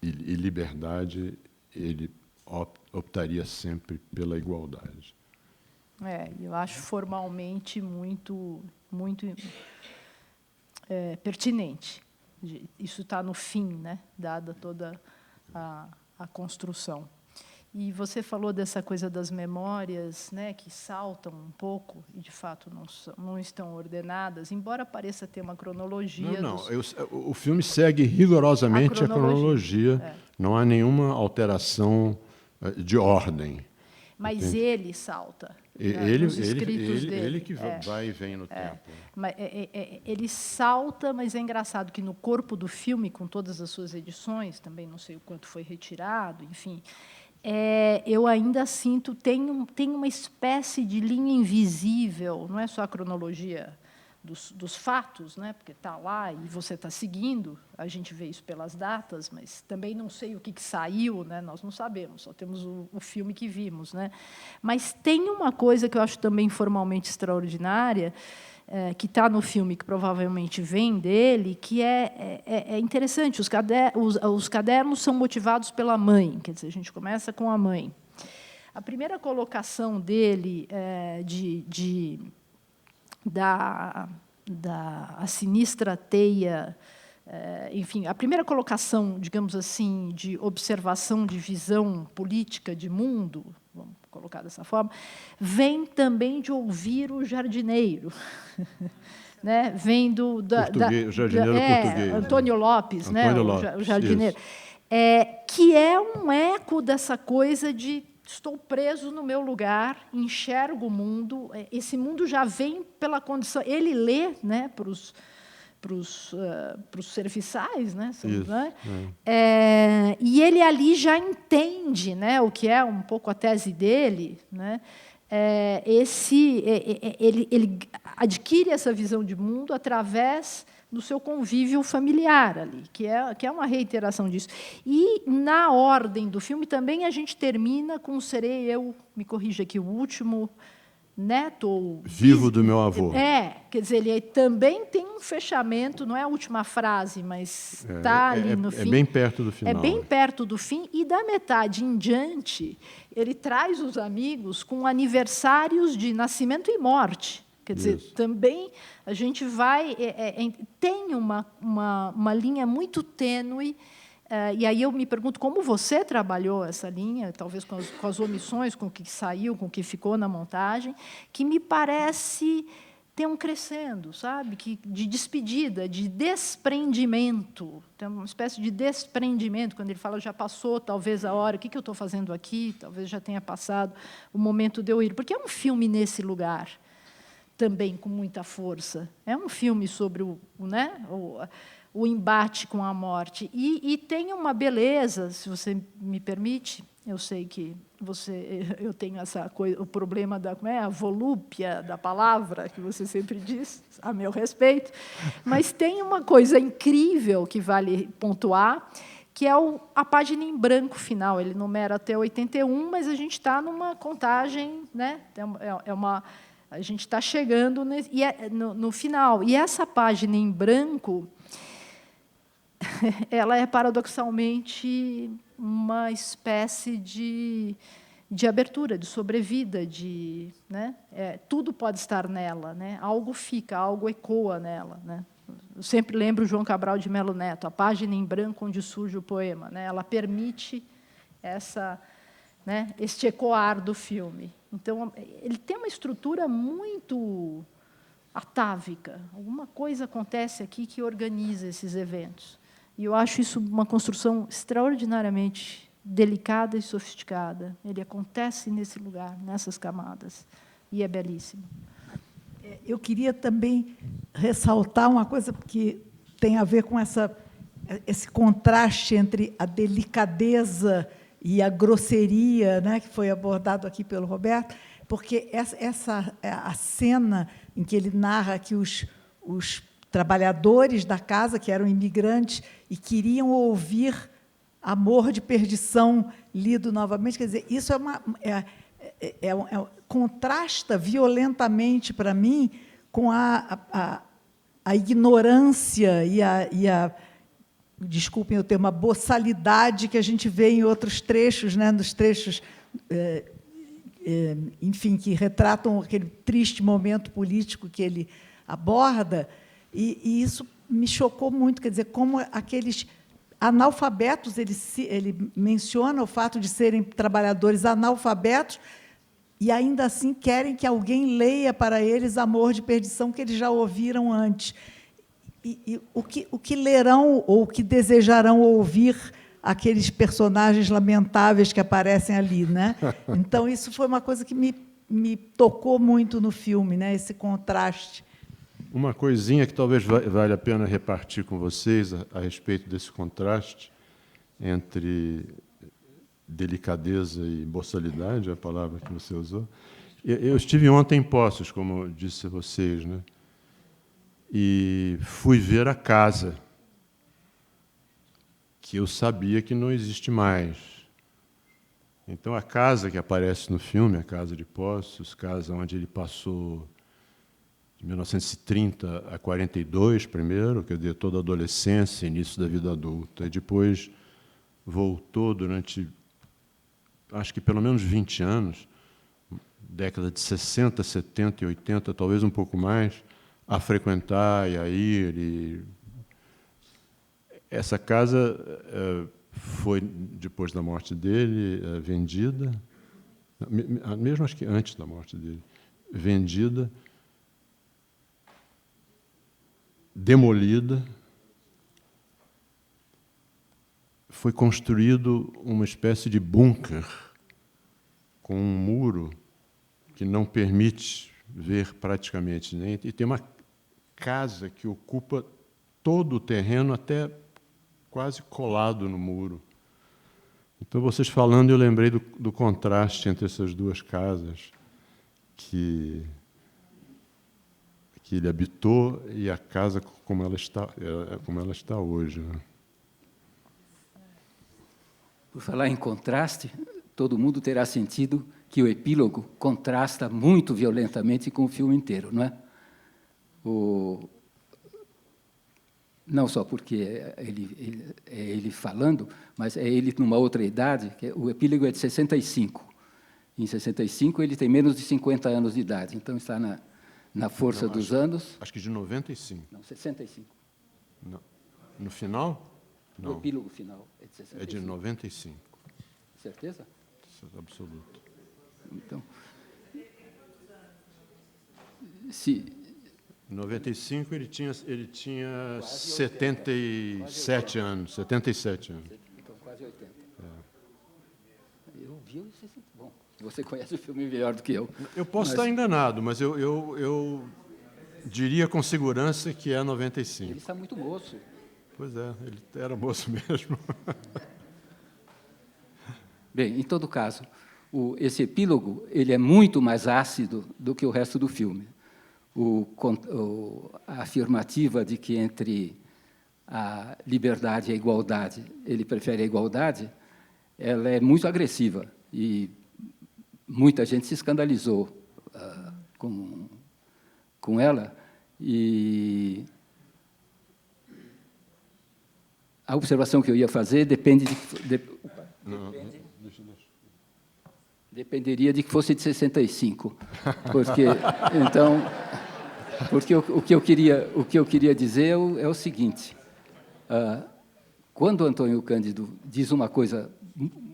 liberdade, ele optaria sempre pela igualdade. Eu acho formalmente muito pertinente. Isso está no fim, né, dada toda a construção. E você falou dessa coisa das memórias, né, que saltam um pouco e, de fato, não estão ordenadas, embora pareça ter uma cronologia. O filme segue rigorosamente a cronologia. Não há nenhuma alteração de ordem. Mas entende? Ele salta. Nos escritos dele. Ele que vai e vem no tempo. Ele salta, mas é engraçado que no corpo do filme, com todas as suas edições, também não sei o quanto foi retirado, enfim, eu ainda sinto, tem uma espécie de linha invisível, não é só a cronologia dos fatos, né, porque está lá e você está seguindo, a gente vê isso pelas datas, mas também não sei o que saiu, né, nós não sabemos, só temos o filme que vimos, né. Mas tem uma coisa que eu acho também formalmente extraordinária, que está no filme, que provavelmente vem dele, que é interessante. Os cadernos são motivados pela mãe, quer dizer, a gente começa com a mãe. A primeira colocação dele da A Sinistra Teia, enfim, a primeira colocação, digamos assim, de observação, de visão política de mundo, vamos colocar dessa forma, vem também de ouvir o jardineiro. Né? Vem do jardineiro português, Antônio Lopes, Antônio né? Lopes, o jardineiro, que é um eco dessa coisa de estou preso no meu lugar, enxergo o mundo. Esse mundo já vem pela condição. Ele lê, né, para os serviçais, né? E ele ali já entende, né, o que é um pouco a tese dele, né? Ele adquire essa visão de mundo através do seu convívio familiar ali, que é uma reiteração disso. E, na ordem do filme, também a gente termina com Serei Eu, me corrija aqui, o último neto ou vivo do meu avô. Quer dizer, ele também tem um fechamento, não é a última frase, mas está ali no fim. É bem perto do final. É bem perto do fim, e da metade em diante, ele traz os amigos com aniversários de nascimento e morte. Quer dizer, também a gente vai... tem uma linha muito tênue, e aí eu me pergunto como você trabalhou essa linha, talvez com as omissões, com o que saiu, com o que ficou na montagem, que me parece ter um crescendo, sabe? De despedida, de desprendimento. Tem uma espécie de desprendimento, quando ele fala, já passou talvez a hora, o que eu estou fazendo aqui? Talvez já tenha passado o momento de eu ir. Porque é um filme nesse lugar, também com muita força. É um filme sobre o embate com a morte. E tem uma beleza, se você me permite, eu sei que eu tenho essa coisa, o problema a volúpia da palavra, que você sempre diz, a meu respeito, mas tem uma coisa incrível que vale pontuar, que é a página em branco final. Ele numera até 81, mas a gente está numa contagem, né? A gente está chegando no final. E essa página em branco, ela é, paradoxalmente, uma espécie de abertura, de sobrevida, né? Tudo pode estar nela, né? Algo fica, algo ecoa nela, né? Eu sempre lembro João Cabral de Melo Neto, a página em branco onde surge o poema, né? Ela permite este ecoar do filme. Então, ele tem uma estrutura muito atávica. Alguma coisa acontece aqui que organiza esses eventos. E eu acho isso uma construção extraordinariamente delicada e sofisticada. Ele acontece nesse lugar, nessas camadas, e é belíssimo. Eu queria também ressaltar uma coisa que tem a ver com esse contraste entre a delicadeza e a grosseria, né, que foi abordado aqui pelo Roberto, porque a cena em que ele narra que os trabalhadores da casa, que eram imigrantes e queriam ouvir Amor de Perdição lido novamente, quer dizer, isso contrasta violentamente para mim com a ignorância e a desculpem o termo, a boçalidade que a gente vê em outros trechos, né, nos trechos, enfim, que retratam aquele triste momento político que ele aborda, e isso me chocou muito, quer dizer, como aqueles analfabetos, ele menciona o fato de serem trabalhadores analfabetos, e ainda assim querem que alguém leia para eles Amor de Perdição, que eles já ouviram antes. E o que lerão ou o que desejarão ouvir aqueles personagens lamentáveis que aparecem ali, né? Então, isso foi uma coisa que me tocou muito no filme, né? Esse contraste. Uma coisinha que talvez valha a pena repartir com vocês a respeito desse contraste entre delicadeza e boçalidade, a palavra que você usou. Eu estive ontem em Poços, como eu disse a vocês, né? E fui ver a casa, que eu sabia que não existe mais. Então, a casa que aparece no filme, a casa de Poços, casa onde ele passou de 1930 a 42, primeiro, quer dizer, toda a adolescência, início da vida adulta, e depois voltou durante, acho que pelo menos 20 anos, década de 60, 70 e 80, talvez um pouco mais, a frequentar e a ir. E essa casa foi, depois da morte dele, vendida, mesmo acho que antes da morte dele, vendida, demolida, foi construído uma espécie de bunker com um muro que não permite ver praticamente nem, e tem uma casa que ocupa todo o terreno, até quase colado no muro. Então, vocês falando, eu lembrei do contraste entre essas duas casas que ele habitou e a casa como ela está hoje, né? Por falar em contraste, todo mundo terá sentido que o epílogo contrasta muito violentamente com o filme inteiro, não é? Não só porque é ele falando, mas é ele numa outra idade. O epílogo é de 65. Em 65, ele tem menos de 50 anos de idade, então está na força dos anos. Acho que de 95. Não, 65. Não. No final? Não. O epílogo final é de 65. É de 95. Certeza? Absoluto. Então, se... Em 95, ele tinha 77 anos. 77 anos. Então, quase 80. Eu vi esse... Bom, você conhece o filme melhor do que eu. Eu posso estar enganado, mas eu diria com segurança que é 95. Ele está muito moço. Pois é, ele era moço mesmo. Bem, em todo caso, esse epílogo ele é muito mais ácido do que o resto do filme. A afirmativa de que entre a liberdade e a igualdade ele prefere a igualdade, ela é muito agressiva e muita gente se escandalizou com ela. E a observação que eu ia fazer dependeria de que fosse de 65, porque o que eu queria dizer é o seguinte: quando Antônio Cândido diz uma coisa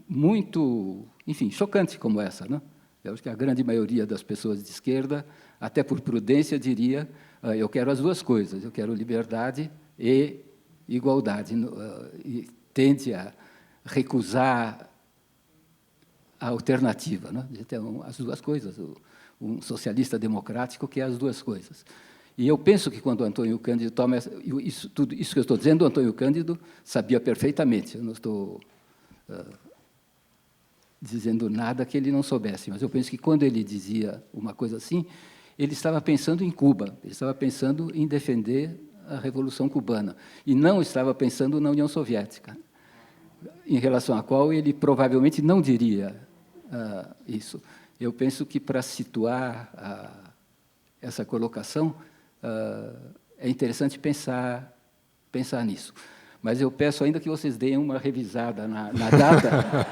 muito, enfim, chocante como essa, né? Eu acho que a grande maioria das pessoas de esquerda, até por prudência, diria: eu quero as duas coisas, eu quero liberdade e igualdade, e tende a recusar a alternativa, né? De ter as duas coisas, um socialista democrático que é as duas coisas. E eu penso que quando o Antônio Cândido toma tudo isso que eu estou dizendo, o Antônio Cândido sabia perfeitamente. Eu não estou dizendo nada que ele não soubesse, mas eu penso que quando ele dizia uma coisa assim, ele estava pensando em Cuba, ele estava pensando em defender a Revolução Cubana, e não estava pensando na União Soviética, em relação à qual ele provavelmente não diria isso. Eu penso que, para situar essa colocação, é interessante pensar nisso. Mas eu peço ainda que vocês deem uma revisada na data,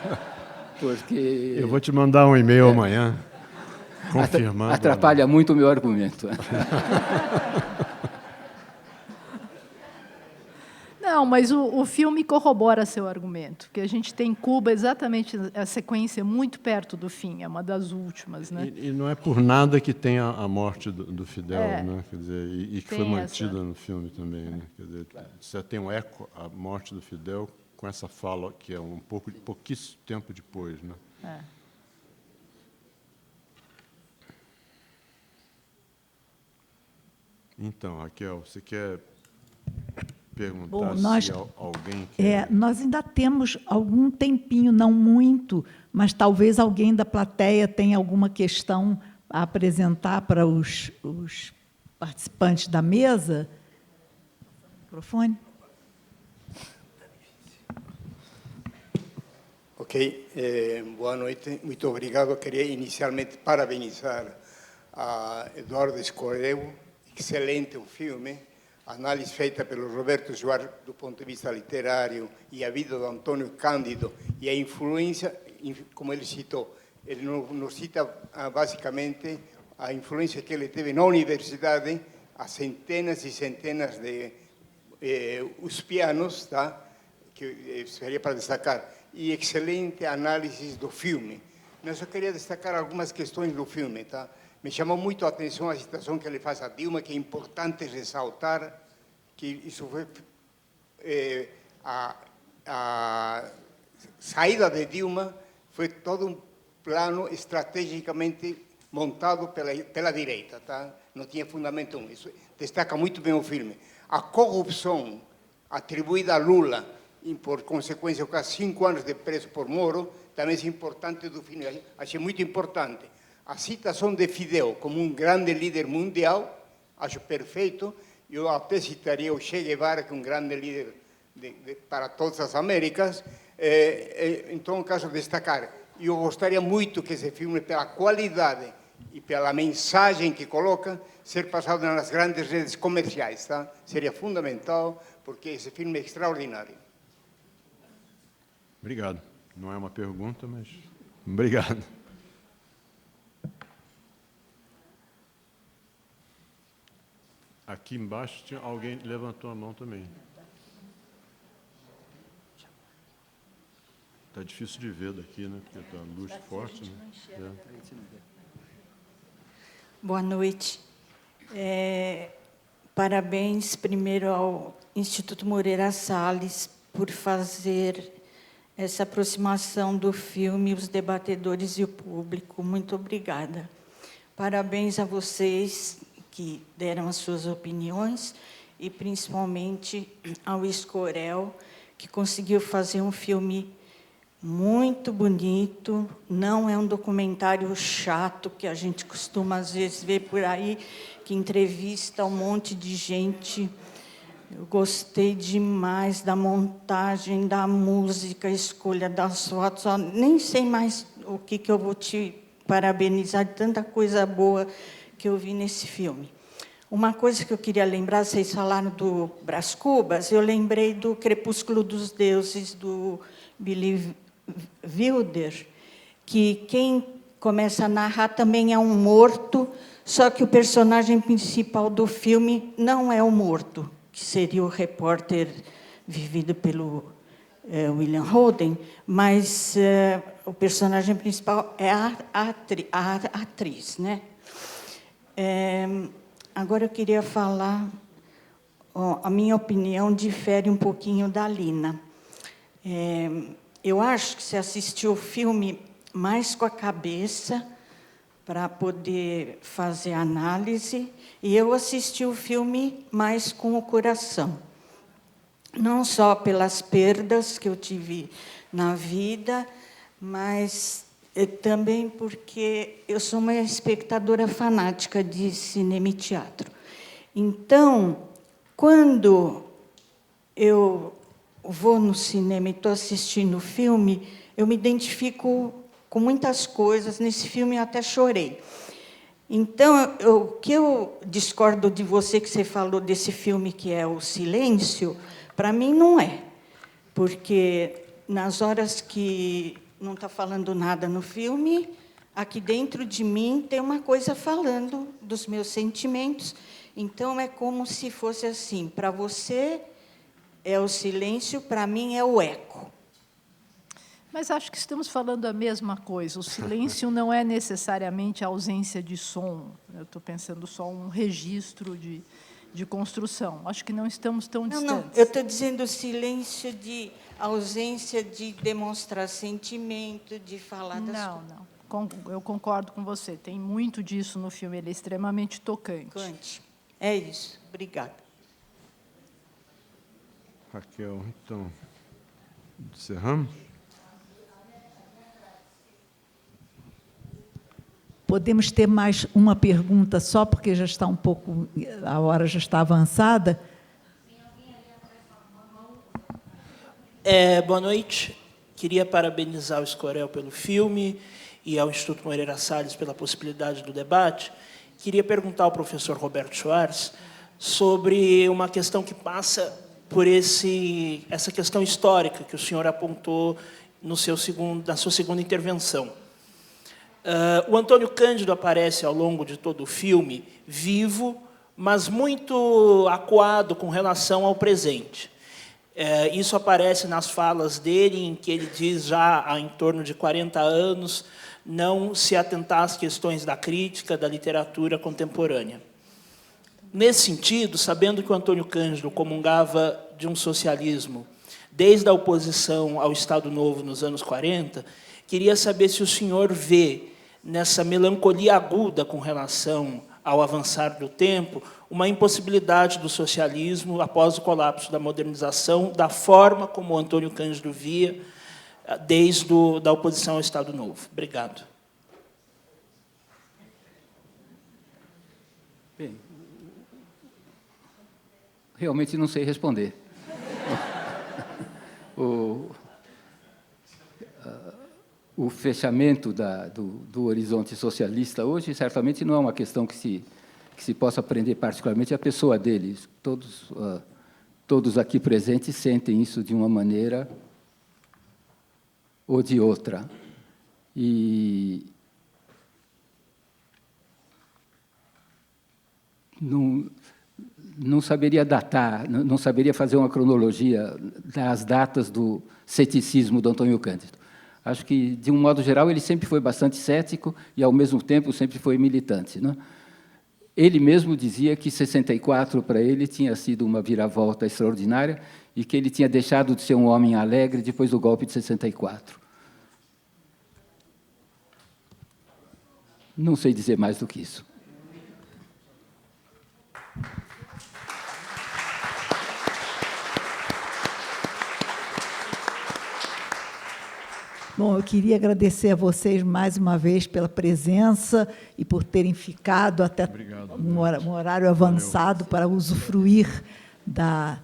porque... Eu vou te mandar um e-mail amanhã, confirmando. Atrapalha muito o meu argumento. Não, mas o filme corrobora seu argumento, que a gente tem Cuba exatamente a sequência muito perto do fim, é uma das últimas, né? E não é por nada que tem a morte do Fidel, né? Quer dizer, e que foi mantida no filme também, né? Quer dizer, você tem um eco, a morte do Fidel, com essa fala que é pouquíssimo tempo depois, né? Então, Raquel, você quer perguntar se alguém quer... Nós ainda temos algum tempinho, não muito, mas talvez alguém da plateia tenha alguma questão a apresentar para os participantes da mesa. Microfone. Ok, boa noite, muito obrigado. Queria inicialmente parabenizar a Eduardo Escoredo, excelente o filme, a análise feita pelo Roberto Schwartz do ponto de vista literário e a vida do Antônio Cândido e a influência, como ele citou. Ele nos cita basicamente a influência que ele teve na universidade, a centenas e centenas de os pianos, tá? Que seria para destacar, e excelente análise do filme. Mas eu queria destacar algumas questões do filme, tá? Me chamou muito a atenção a citação que ele faz a Dilma, que é importante ressaltar que isso foi a saída de Dilma foi todo um plano estrategicamente montado pela direita, tá? Não tinha fundamento nenhum. Isso destaca muito bem o filme. A corrupção atribuída a Lula, e por consequência, quase 5 anos de preso por Moro, também é importante do filme. Achei muito importante. A citação de Fidel como um grande líder mundial, acho perfeito. Eu até citaria o Che Guevara, que é um grande líder para todas as Américas. Então, caso destacar, eu gostaria muito que esse filme, pela qualidade e pela mensagem que coloca, ser passado nas grandes redes comerciais, tá? Seria fundamental, porque esse filme é extraordinário. Obrigado. Não é uma pergunta, mas obrigado. Aqui embaixo tinha alguém que levantou a mão também. Está difícil de ver daqui, né? Porque está a luz forte, né? Boa noite. Parabéns primeiro ao Instituto Moreira Salles por fazer essa aproximação do filme, os debatedores e o público. Muito obrigada. Parabéns a vocês que deram as suas opiniões e, principalmente, ao Escorel, que conseguiu fazer um filme muito bonito. Não é um documentário chato, que a gente costuma, às vezes, ver por aí, que entrevista um monte de gente. Eu gostei demais da montagem, da música, a escolha das fotos. Nem sei mais o que eu vou te parabenizar de tanta coisa boa que eu vi nesse filme. Uma coisa que eu queria lembrar, vocês falaram do Brás Cubas, eu lembrei do Crepúsculo dos Deuses, do Billy Wilder, que quem começa a narrar também é um morto, só que o personagem principal do filme não é o morto, que seria o repórter vivido pelo William Holden, mas o personagem principal é a atriz, né? Agora eu queria falar, a minha opinião difere um pouquinho da Lina. Eu acho que você assistiu o filme mais com a cabeça, para poder fazer análise, e eu assisti o filme mais com o coração. Não só pelas perdas que eu tive na vida, mas também porque eu sou uma espectadora fanática de cinema e teatro. Então, quando eu vou no cinema e estou assistindo o filme, eu me identifico com muitas coisas. Nesse filme eu até chorei. Então, o que eu discordo de você, que você falou desse filme que é O Silêncio, para mim não é. Porque nas horas que não está falando nada no filme, aqui dentro de mim tem uma coisa falando dos meus sentimentos. Então, é como se fosse assim, para você é o silêncio, para mim é o eco. Mas acho que estamos falando a mesma coisa. O silêncio não é necessariamente a ausência de som. Eu estou pensando só um registro de construção. Acho que não estamos tão distantes. Não, eu estou dizendo silêncio de ausência de demonstrar sentimento, de falar das coisas. Não. Eu concordo com você. Tem muito disso no filme. Ele é extremamente tocante. É isso. Obrigada. Raquel, então, encerramos? Podemos ter mais uma pergunta só, porque já está um pouco, a hora já está avançada. Boa noite. Queria parabenizar o Escorel pelo filme e ao Instituto Moreira Salles pela possibilidade do debate. queria perguntar ao professor Roberto Schwartz sobre uma questão que passa por essa questão histórica que o senhor apontou na sua segunda intervenção. O Antônio Cândido aparece ao longo de todo o filme vivo, mas muito acuado com relação ao presente. Isso aparece nas falas dele, em que ele diz, já há em torno de 40 anos, não se atentar às questões da crítica, da literatura contemporânea. Nesse sentido, sabendo que o Antônio Cândido comungava de um socialismo desde a oposição ao Estado Novo nos anos 40, queria saber se o senhor vê nessa melancolia aguda com relação ao avançar do tempo, uma impossibilidade do socialismo após o colapso da modernização, da forma como o Antônio Cândido via desde a oposição ao Estado Novo. Obrigado. Bem, realmente não sei responder. O fechamento do horizonte socialista hoje, certamente, não é uma questão que se possa aprender particularmente a pessoa dele. Todos aqui presentes sentem isso de uma maneira ou de outra. E não saberia datar, não saberia fazer uma cronologia das datas do ceticismo do Antônio Cândido. Acho que, de um modo geral, ele sempre foi bastante cético e, ao mesmo tempo, sempre foi militante, né? Ele mesmo dizia que 64, para ele, tinha sido uma viravolta extraordinária e que ele tinha deixado de ser um homem alegre depois do golpe de 64. Não sei dizer mais do que isso. Bom, eu queria agradecer a vocês mais uma vez pela presença e por terem ficado até um horário avançado para usufruir da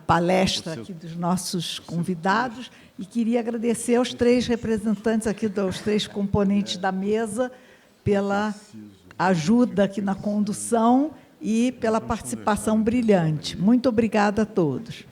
palestra aqui dos nossos convidados. E queria agradecer aos 3 representantes aqui, dos 3 componentes da mesa, pela ajuda aqui na condução e pela participação brilhante. Muito obrigada a todos.